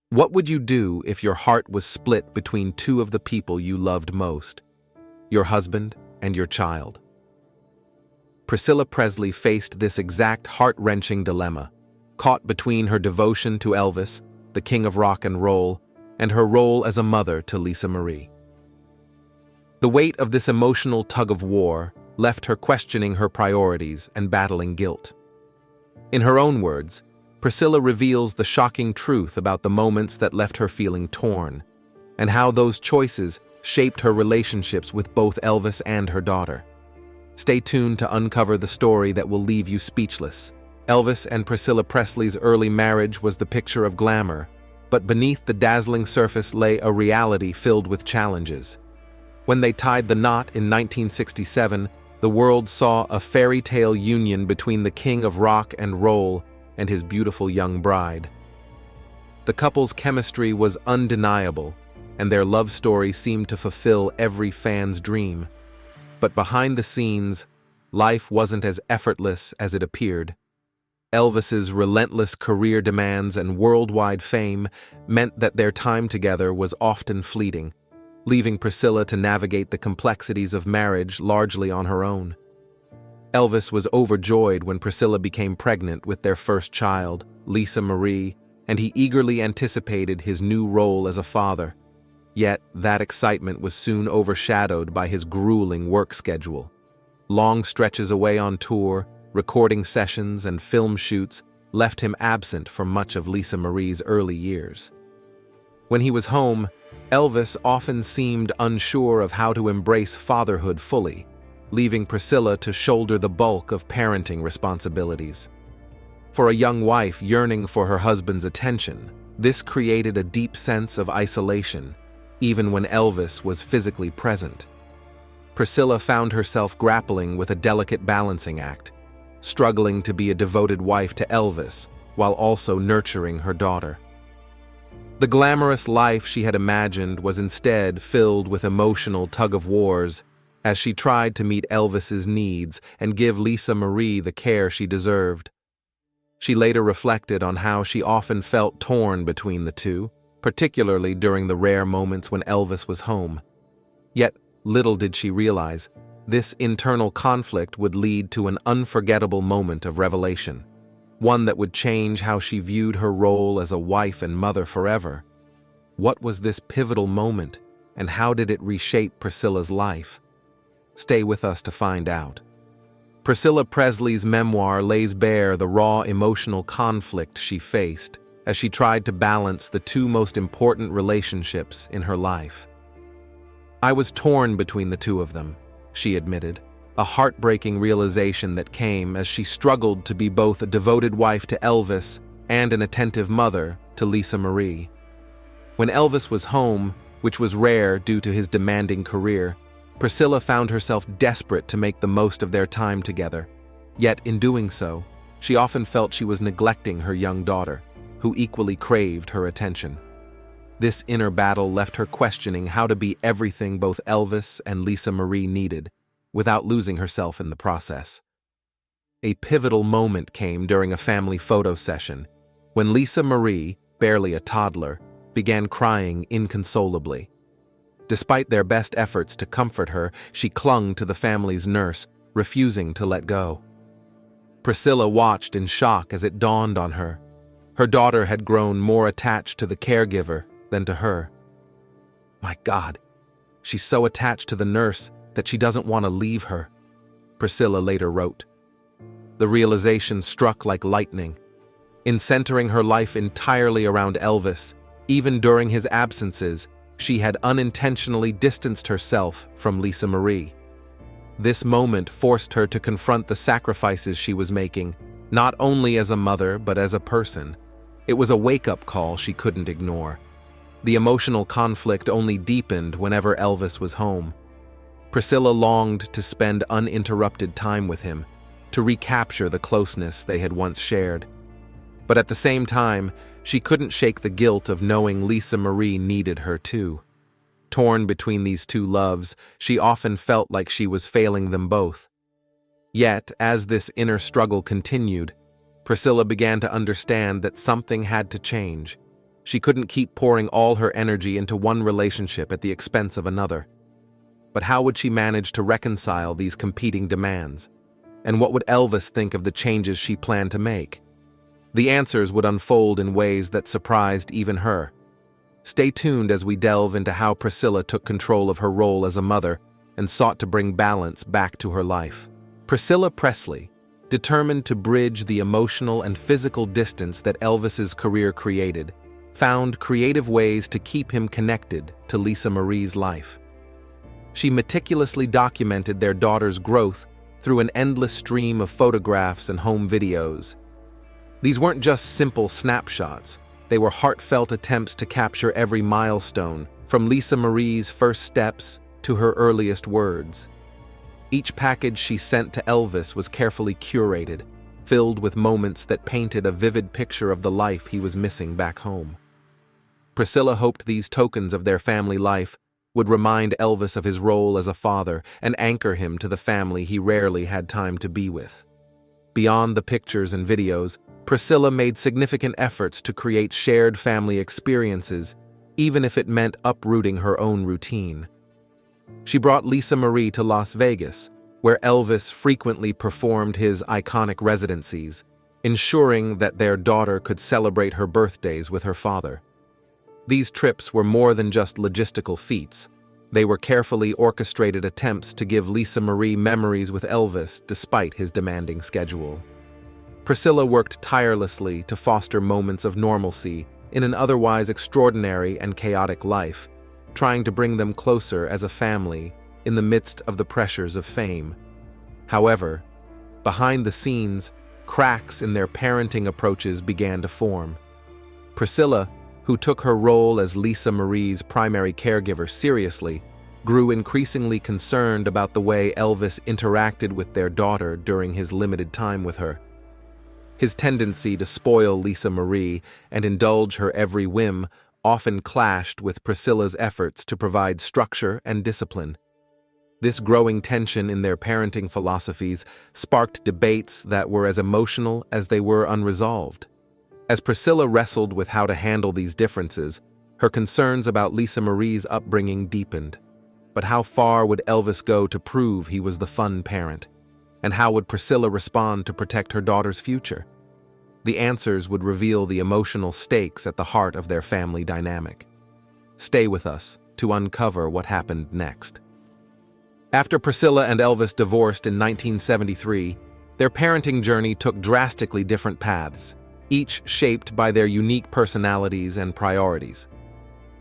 What would you do if your heart was split between two of the people you loved most, your husband and your child? Priscilla Presley faced this exact heart-wrenching dilemma, caught between her devotion to Elvis, the king of rock and roll, and her role as a mother to Lisa Marie. The weight of this emotional tug-of-war left her questioning her priorities and battling guilt. In her own words, Priscilla reveals the shocking truth about the moments that left her feeling torn, and how those choices shaped her relationships with both Elvis and her daughter. Stay tuned to uncover the story that will leave you speechless. Elvis and Priscilla Presley's early marriage was the picture of glamour, but beneath the dazzling surface lay a reality filled with challenges. When they tied the knot in 1967, the world saw a fairy tale union between the king of rock and roll and his beautiful young bride. The couple's chemistry was undeniable, and their love story seemed to fulfill every fan's dream. But behind the scenes, life wasn't as effortless as it appeared. Elvis's relentless career demands and worldwide fame meant that their time together was often fleeting, leaving Priscilla to navigate the complexities of marriage largely on her own. Elvis was overjoyed when Priscilla became pregnant with their first child, Lisa Marie, and he eagerly anticipated his new role as a father. Yet, that excitement was soon overshadowed by his grueling work schedule. Long stretches away on tour, recording sessions, and film shoots left him absent for much of Lisa Marie's early years. When he was home, Elvis often seemed unsure of how to embrace fatherhood fully, leaving Priscilla to shoulder the bulk of parenting responsibilities. For a young wife yearning for her husband's attention, this created a deep sense of isolation, even when Elvis was physically present. Priscilla found herself grappling with a delicate balancing act, struggling to be a devoted wife to Elvis while also nurturing her daughter. The glamorous life she had imagined was instead filled with emotional tug-of-wars as she tried to meet Elvis's needs and give Lisa Marie the care she deserved. She later reflected on how she often felt torn between the two, particularly during the rare moments when Elvis was home. Yet, little did she realize, this internal conflict would lead to an unforgettable moment of revelation, one that would change how she viewed her role as a wife and mother forever. What was this pivotal moment, and how did it reshape Priscilla's life? Stay with us to find out. Priscilla Presley's memoir lays bare the raw emotional conflict she faced as she tried to balance the two most important relationships in her life. "I was torn between the two of them," she admitted, a heartbreaking realization that came as she struggled to be both a devoted wife to Elvis and an attentive mother to Lisa Marie. When Elvis was home, which was rare due to his demanding career, Priscilla found herself desperate to make the most of their time together. Yet, in doing so, she often felt she was neglecting her young daughter, who equally craved her attention. This inner battle left her questioning how to be everything both Elvis and Lisa Marie needed, without losing herself in the process. A pivotal moment came during a family photo session, when Lisa Marie, barely a toddler, began crying inconsolably. Despite their best efforts to comfort her, she clung to the family's nurse, refusing to let go. Priscilla watched in shock as it dawned on her. Her daughter had grown more attached to the caregiver than to her. "My God, she's so attached to the nurse that she doesn't want to leave her," Priscilla later wrote. The realization struck like lightning. In centering her life entirely around Elvis, even during his absences, she had unintentionally distanced herself from Lisa Marie. This moment forced her to confront the sacrifices she was making, not only as a mother but as a person. It was a wake-up call she couldn't ignore. The emotional conflict only deepened whenever Elvis was home. Priscilla longed to spend uninterrupted time with him, to recapture the closeness they had once shared. But at the same time, she couldn't shake the guilt of knowing Lisa Marie needed her too. Torn between these two loves, she often felt like she was failing them both. Yet, as this inner struggle continued, Priscilla began to understand that something had to change. She couldn't keep pouring all her energy into one relationship at the expense of another. But how would she manage to reconcile these competing demands? And what would Elvis think of the changes she planned to make? The answers would unfold in ways that surprised even her. Stay tuned as we delve into how Priscilla took control of her role as a mother and sought to bring balance back to her life. Priscilla Presley, determined to bridge the emotional and physical distance that Elvis's career created, found creative ways to keep him connected to Lisa Marie's life. She meticulously documented their daughter's growth through an endless stream of photographs and home videos. These weren't just simple snapshots, they were heartfelt attempts to capture every milestone, from Lisa Marie's first steps to her earliest words. Each package she sent to Elvis was carefully curated, filled with moments that painted a vivid picture of the life he was missing back home. Priscilla hoped these tokens of their family life would remind Elvis of his role as a father and anchor him to the family he rarely had time to be with. Beyond the pictures and videos, Priscilla made significant efforts to create shared family experiences, even if it meant uprooting her own routine. She brought Lisa Marie to Las Vegas, where Elvis frequently performed his iconic residencies, ensuring that their daughter could celebrate her birthdays with her father. These trips were more than just logistical feats. They were carefully orchestrated attempts to give Lisa Marie memories with Elvis despite his demanding schedule. Priscilla worked tirelessly to foster moments of normalcy in an otherwise extraordinary and chaotic life, trying to bring them closer as a family in the midst of the pressures of fame. However, behind the scenes, cracks in their parenting approaches began to form. Priscilla, who took her role as Lisa Marie's primary caregiver seriously, grew increasingly concerned about the way Elvis interacted with their daughter during his limited time with her. His tendency to spoil Lisa Marie and indulge her every whim often clashed with Priscilla's efforts to provide structure and discipline. This growing tension in their parenting philosophies sparked debates that were as emotional as they were unresolved. As Priscilla wrestled with how to handle these differences, her concerns about Lisa Marie's upbringing deepened. But how far would Elvis go to prove he was the fun parent? And how would Priscilla respond to protect her daughter's future? The answers would reveal the emotional stakes at the heart of their family dynamic. Stay with us to uncover what happened next. After Priscilla and Elvis divorced in 1973, their parenting journey took drastically different paths, each shaped by their unique personalities and priorities.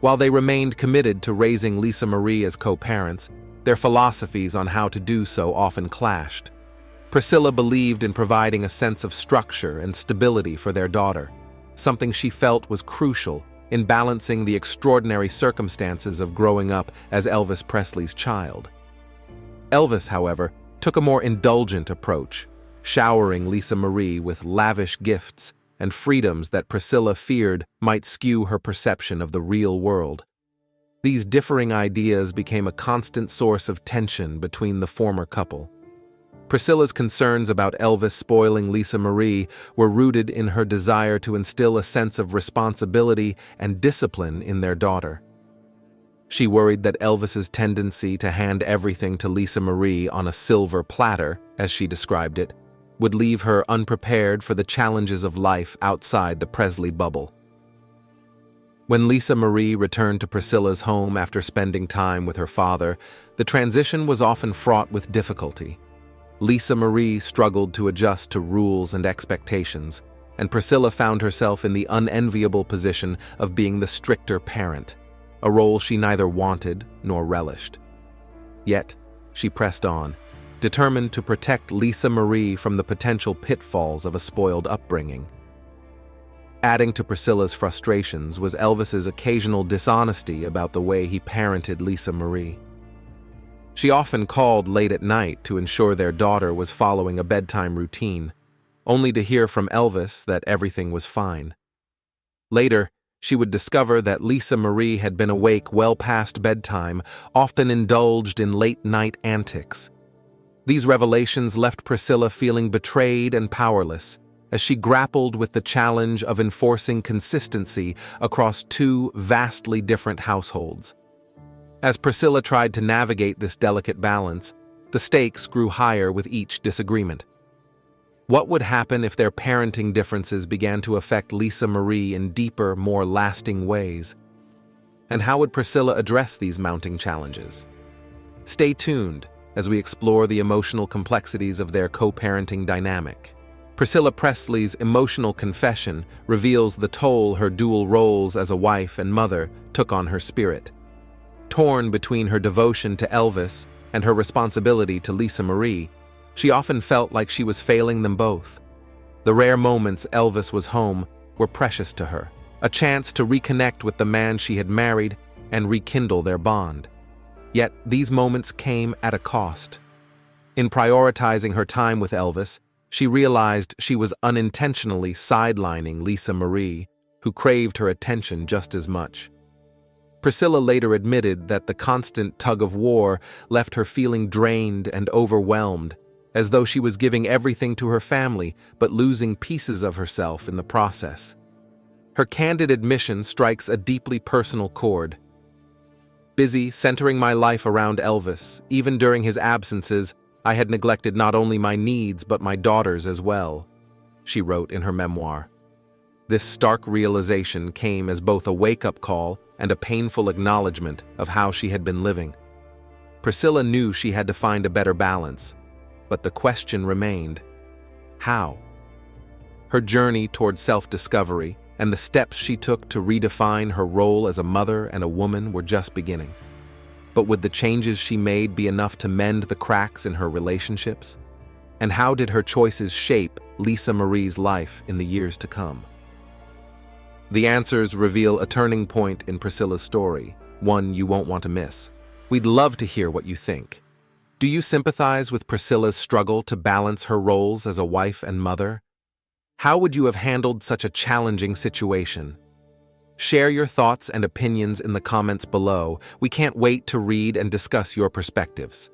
While they remained committed to raising Lisa Marie as co-parents, their philosophies on how to do so often clashed. Priscilla believed in providing a sense of structure and stability for their daughter, something she felt was crucial in balancing the extraordinary circumstances of growing up as Elvis Presley's child. Elvis, however, took a more indulgent approach, showering Lisa Marie with lavish gifts and freedoms that Priscilla feared might skew her perception of the real world. These differing ideas became a constant source of tension between the former couple. Priscilla's concerns about Elvis spoiling Lisa Marie were rooted in her desire to instill a sense of responsibility and discipline in their daughter. She worried that Elvis's tendency to hand everything to Lisa Marie on a silver platter, as she described it, would leave her unprepared for the challenges of life outside the Presley bubble. When Lisa Marie returned to Priscilla's home after spending time with her father, the transition was often fraught with difficulty. Lisa Marie struggled to adjust to rules and expectations, and Priscilla found herself in the unenviable position of being the stricter parent, a role she neither wanted nor relished. Yet, she pressed on, determined to protect Lisa Marie from the potential pitfalls of a spoiled upbringing. Adding to Priscilla's frustrations was Elvis's occasional dishonesty about the way he parented Lisa Marie. She often called late at night to ensure their daughter was following a bedtime routine, only to hear from Elvis that everything was fine. Later, she would discover that Lisa Marie had been awake well past bedtime, often indulged in late-night antics. These revelations left Priscilla feeling betrayed and powerless, as she grappled with the challenge of enforcing consistency across two vastly different households. As Priscilla tried to navigate this delicate balance, the stakes grew higher with each disagreement. What would happen if their parenting differences began to affect Lisa Marie in deeper, more lasting ways? And how would Priscilla address these mounting challenges? Stay tuned as we explore the emotional complexities of their co-parenting dynamic. Priscilla Presley's emotional confession reveals the toll her dual roles as a wife and mother took on her spirit. Torn between her devotion to Elvis and her responsibility to Lisa Marie, she often felt like she was failing them both. The rare moments Elvis was home were precious to her, a chance to reconnect with the man she had married and rekindle their bond. Yet these moments came at a cost. In prioritizing her time with Elvis, she realized she was unintentionally sidelining Lisa Marie, who craved her attention just as much. Priscilla later admitted that the constant tug-of-war left her feeling drained and overwhelmed, as though she was giving everything to her family but losing pieces of herself in the process. Her candid admission strikes a deeply personal chord. Busy centering my life around Elvis, even during his absences, I had neglected not only my needs but my daughters as well, she wrote in her memoir. This stark realization came as both a wake-up call and a painful acknowledgement of how she had been living. Priscilla knew she had to find a better balance, but the question remained: how? Her journey toward self-discovery and the steps she took to redefine her role as a mother and a woman were just beginning. But would the changes she made be enough to mend the cracks in her relationships? And how did her choices shape Lisa Marie's life in the years to come? The answers reveal a turning point in Priscilla's story, one you won't want to miss. We'd love to hear what you think. Do you sympathize with Priscilla's struggle to balance her roles as a wife and mother? How would you have handled such a challenging situation? Share your thoughts and opinions in the comments below. We can't wait to read and discuss your perspectives.